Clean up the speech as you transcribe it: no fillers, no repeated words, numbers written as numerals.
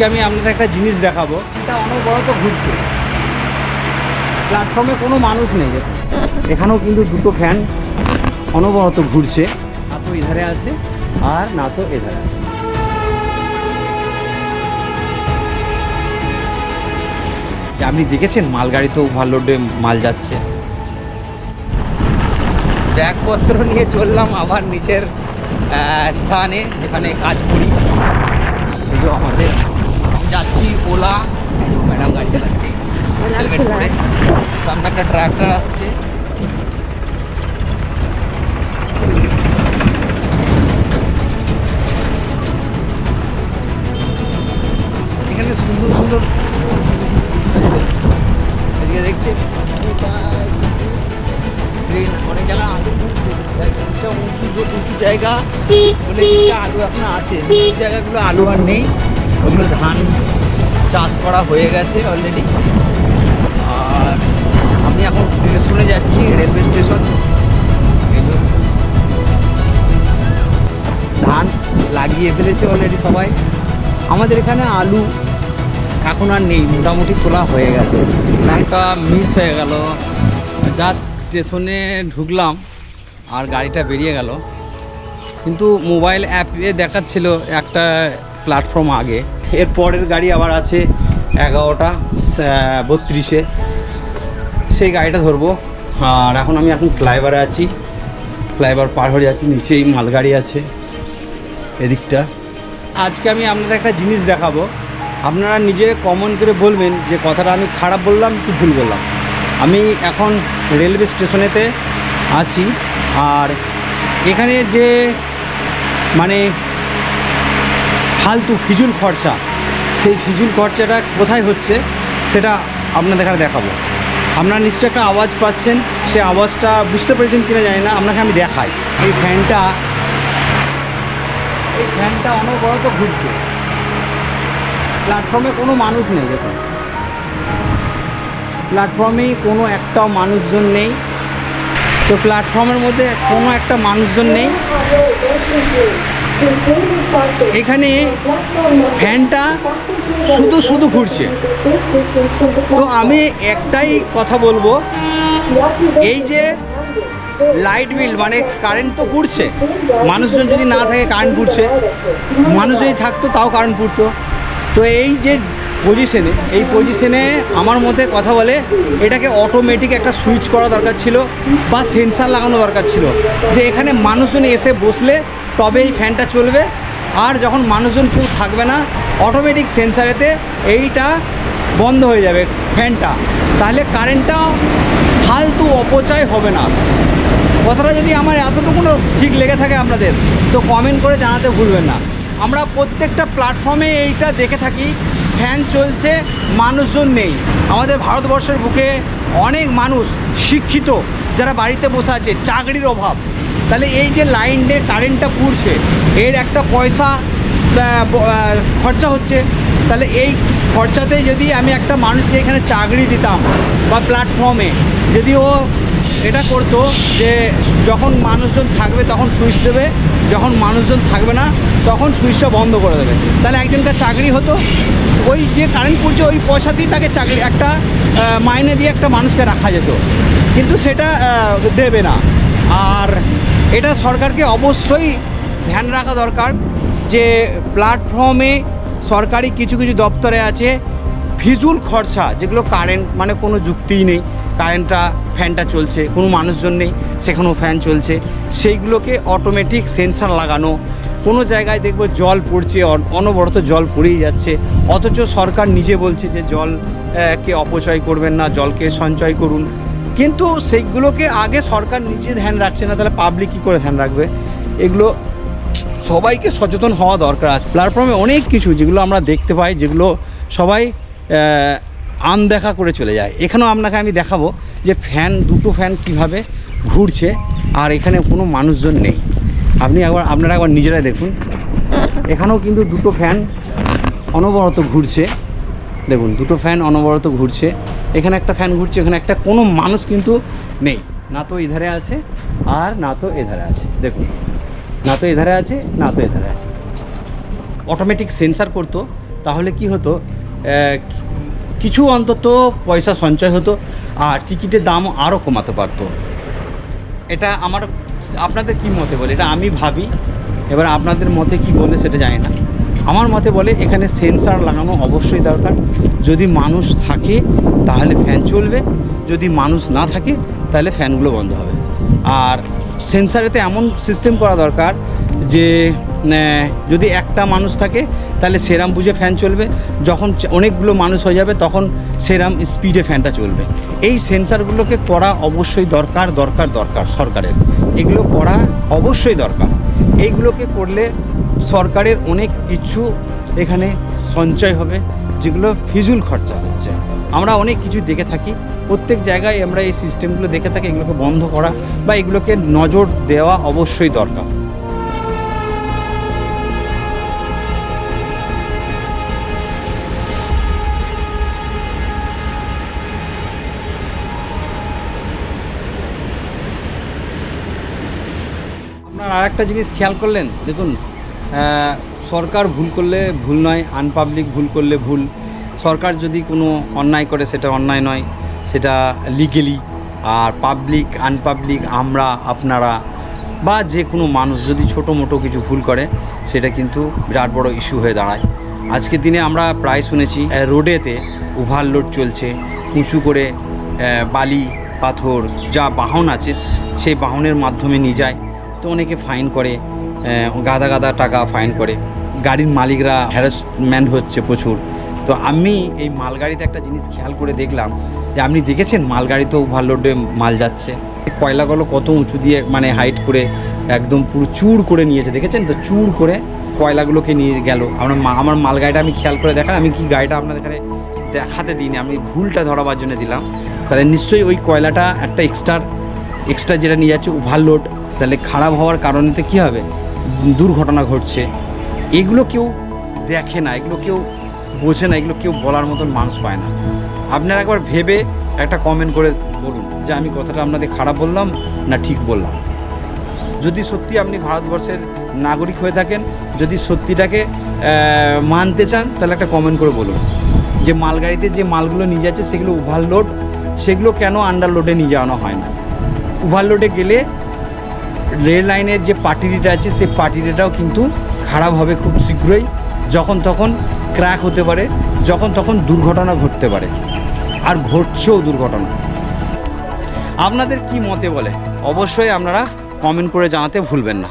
আজকে আমি আপনাদের একটা জিনিস দেখাবো। এটা অনবরত ঘুরছে, প্ল্যাটফর্মে কোনো মানুষ নেই। দেখুন এখানেও কিন্তু দুটো ফ্যান অনবরত ঘুরছে, না তো এধারে আছে আর না তো এধারে আছে। আপনি দেখেছেন মালগাড়ি তো ওভারলোডে মাল যাচ্ছে। ব্যাগপত্র নিয়ে চললাম আবার নিচের স্থানে যেখানে কাজ করি। এই যে আমাদের যাচ্ছি ওলা, ম্যাডাম গাড়ি চালাচ্ছে হেলমেট পরে, সামনে একটা ট্রাক্টর আসছে। এখানে সুন্দর সুন্দর এদিকে দেখছে অনেক জায়গা আলু উঁচু জায়গা, আলু এখন আছে, জায়গাগুলো আলু আর নেই, ওগুলো ধান চাষ করা হয়ে গেছে অলরেডি। আর আমি এখন স্টেশনে যাচ্ছি, রেলওয়ে স্টেশন। ধান লাগিয়ে ফেলেছে অলরেডি সবাই। আমাদের এখানে আলু এখন আর নেই, মোটামুটি তোলা হয়ে গেছে। ধানটা মিস হয়ে গেল, জাস্ট স্টেশনে ঢুকলাম আর গাড়িটা বেরিয়ে গেল। কিন্তু মোবাইল অ্যাপে দেখাচ্ছিল একটা প্ল্যাটফর্ম আগে। এর পরের গাড়ি আবার আছে 11:32, সেই গাড়িটা ধরবো। আর এখন ফ্লাইওভারে আছি, ফ্লাইওভার পার হয়ে যাচ্ছি, নিচেই মালগাড়ি আছে এদিকটা। আজকে আমি আপনাদের একটা জিনিস দেখাবো, আপনারা নিজে কমেন্ট করে বলবেন যে কথাটা আমি খারাপ বললাম কি ভুল বললাম। আমি এখন রেলওয়ে স্টেশনেতে আছি, আর এখানে যে মানে ফালতু ফিজুল খরচা, সেই ফিজুল খরচাটা কোথায় হচ্ছে সেটা আপনাদের এখানে দেখাবো। আপনারা নিশ্চয়ই একটা আওয়াজ পাচ্ছেন, সেই আওয়াজটা বুঝতে পেরেছেন কিনা জানি না, আপনাকে আমি দেখাই। এই ফ্যানটা অনবরত ঘুরছে, প্ল্যাটফর্মে কোনো মানুষ নেই। দেখুন প্ল্যাটফর্মে কোনো একটাও মানুষজন নেই। তো প্ল্যাটফর্মের মধ্যে কোনো একটা মানুষজন নেই, এখানে ফ্যানটা শুধু ঘুরছে। তো আমি একটাই কথা বলবো, এই যে লাইট বিল মানে কারেন্ট তো পুড়ছে, মানুষজন যদি না থাকে কারেন্ট পুড়ছে, মানুষ যদি থাকতো তাও কারেন্ট পুড়তো। তো এই যে এই পজিশনে আমার মতে কথা বলে এটাকে অটোমেটিক একটা সুইচ করা দরকার ছিল, বা সেন্সার লাগানো দরকার ছিল, যে এখানে মানুষজন এসে বসলে তবে এই ফ্যানটা চলবে। আর যখন মানুষজন কেউ থাকবে না, অটোমেটিক সেন্সারেতে এইটা বন্ধ হয়ে যাবে ফ্যানটা, তাহলে কারেন্টটা ফালতু অপচয় হবে না। কথাটা যদি আমার এতটুকু ঠিক লেগে থাকে আপনাদের, তো কমেন্ট করে জানাতে ভুলবেন না। আমরা প্রত্যেকটা প্ল্যাটফর্মে এইটা দেখে থাকি, ফ্যান চলছে, মানুষজন নেই। আমাদের ভারতবর্ষের বুকে অনেক মানুষ শিক্ষিত যারা বাড়িতে বসে আছে, চাকরির অভাব। তাহলে এই যে লাইনে কারেন্টটা পুড়ছে, এর একটা পয়সা খরচা হচ্ছে। তাহলে এই খরচাতে যদি আমি একটা মানুষকে এখানে চাকরি দিতাম, বা প্ল্যাটফর্মে যদি ও এটা করতো যে যখন মানুষজন থাকবে তখন সুইচ দেবে, যখন মানুষজন থাকবে না তখন সুইচটা বন্ধ করে দেবে, তাহলে একজনকার চাকরি হতো। ওই যে কারেন্ট পুড়ছে ওই পয়সা দিয়ে তাকে চাকরি, একটা মাইনে দিয়ে একটা মানুষকে রাখা যেত, কিন্তু সেটা দেবে না। আর এটা সরকারকে অবশ্যই ধ্যান রাখা দরকার যে প্ল্যাটফর্মে সরকারি কিছু দপ্তরে আছে ফিজুল খরচা, যেগুলো কারেন্ট মানে কোনো যুক্তিই নেই, ফ্যানটা চলছে, কোনো মানুষজন নেই, সেখানেও ফ্যান চলছে, সেইগুলোকে অটোমেটিক সেন্সার লাগানো। কোনো জায়গায় দেখবো জল পড়ছে, অনবরত জল পড়েই যাচ্ছে, অথচ সরকার নিজে বলছে যে জলকে অপচয় করবেন না, জলকে সঞ্চয় করুন, কিন্তু সেইগুলোকে আগে সরকার নিজে ধ্যান রাখছে না, তাহলে পাবলিক কী করে ধ্যান রাখবে? এগুলো সবাইকে সচেতন হওয়া দরকার আছে। প্ল্যাটফর্মে অনেক কিছু যেগুলো আমরা দেখতে পাই, যেগুলো সবাই আনদেখা করে চলে যায়। এখানেও আপনাকে আমি দেখাবো যে দুটো ফ্যান কীভাবে ঘুরছে, আর এখানে কোনো মানুষজন নেই। আপনারা একবার নিজেরাই দেখুন, এখানেও কিন্তু দুটো ফ্যান অনবরত ঘুরছে। দেখুন দুটো ফ্যান অনবরত ঘুরছে, এখানে একটা ফ্যান ঘুরছে, এখানে একটা, কোনো মানুষ কিন্তু নেই, না তো এধারে আছে আর না তো এধারে আছে। দেখুন না তো এধারে আছে, না তো এধারে আছে। অটোমেটিক সেন্সার করতো তাহলে কি হতো, কিছু অন্তত পয়সা সঞ্চয় হতো আর টিকিটের দামও আরও কমাতে পারতো। এটা আমার, আপনাদের কি মতে বলে, এটা আমি ভাবি, এবার আপনাদের মতে কি বলে সেটা জানি না। আমার মতে বলে এখানে সেন্সার লাগানো অবশ্যই দরকার। যদি মানুষ থাকে তাহলে ফ্যান চলবে, যদি মানুষ না থাকে তাহলে ফ্যানগুলো বন্ধ হবে। আর সেন্সারেতে এমন সিস্টেম করা দরকার যে যদি একটা মানুষ থাকে তাহলে সেরাম বুঝে ফ্যান চলবে, যখন অনেকগুলো মানুষ হয়ে যাবে তখন সেরাম স্পিডে ফ্যানটা চলবে। এই সেন্সারগুলোকে করা অবশ্যই দরকার সরকারের, এগুলো করা অবশ্যই দরকার। এইগুলোকে করলে সরকারের অনেক কিছু এখানে সঞ্চয় হবে, যেগুলো ফিজুল খরচা হচ্ছে। আমরা অনেক কিছু দেখে থাকি, প্রত্যেক জায়গায় আমরা এই সিস্টেমগুলো দেখে থাকি। এগুলোকে বন্ধ করা বা এগুলোকে নজর দেওয়া অবশ্যই দরকার। আপনার আর একটা জিনিস খেয়াল করলেন, দেখুন, সরকার ভুল করলে ভুল নয়, আনপাবলিক ভুল করলে ভুল। সরকার যদি কোনো অন্যায় করে সেটা অন্যায় নয়, সেটা লিগেলি। আর পাবলিক আনপাবলিক আমরা আপনারা বা যে কোনো মানুষ যদি ছোটো মোটো কিছু ভুল করে সেটা কিন্তু বিরাট বড় ইস্যু হয়ে দাঁড়ায়। আজকের দিনে আমরা প্রায় শুনেছি রোডেতে ওভারলোড চলছে, উঁচু করে বালি পাথর যা বাহন আছে সেই বাহনের মাধ্যমে নিয়ে যায়, তো অনেকে ফাইন করে, গাদা টাকা ফাইন করে। গাড়ির মালিকরা হ্যারাসমেন্ট হচ্ছে প্রচুর। তো আমি এই মালগাড়িতে একটা জিনিস খেয়াল করে দেখলাম যে, আপনি দেখেছেন মালগাড়িতেও ওভারলোডে মাল যাচ্ছে, কয়লাগুলো কত উঁচু দিয়ে মানে হাইট করে একদম পুরো চুর করে নিয়েছে, দেখেছেন তো, চুর করে কয়লাগুলোকে নিয়ে গেল। আমার মালগাড়িটা আমি খেয়াল করে দেখান, আমি কি গাড়িটা আপনাদের এখানে দেখাতে দিইনি, আমি ভুলটা ধরাবার জন্য দিলাম। তাহলে নিশ্চয়ই ওই কয়লাটা একটা এক্সট্রা যেটা নিয়ে যাচ্ছে ওভারলোড, তাহলে খারাপ হওয়ার কারণেতে কী হবে, দুর্ঘটনা ঘটছে। এগুলো কেউ দেখে না, এগুলো কেউ বোঝে না, এগুলো কেউ বলার মতন মানুষ পায় না। আপনারা একবার ভেবে একটা কমেন্ট করে বলুন যে আমি কথাটা আপনাদের খারাপ বললাম না ঠিক বললাম। যদি সত্যি আপনি ভারতবর্ষের নাগরিক হয়ে থাকেন, যদি সত্যিটাকে মানতে চান, তাহলে একটা কমেন্ট করে বলুন যে মালগাড়িতে যে মালগুলো নিয়ে যাচ্ছে সেগুলো ওভারলোড, সেগুলো কেন আন্ডারলোডে নিয়ে যাওয়ানো হয় না। ওভারলোডে গেলে রেল লাইনের যে পাটিরিটা আছে সেই পাটিরিটাও কিন্তু খারাপ হবে খুব শীঘ্রই, যখন তখন ক্র্যাক হতে পারে, যখন তখন দুর্ঘটনা ঘটতে পারে, আর ঘটছেও দুর্ঘটনা। আপনাদের কি মতে বলে অবশ্যই আপনারা কমেন্ট করে জানাতে ভুলবেন না।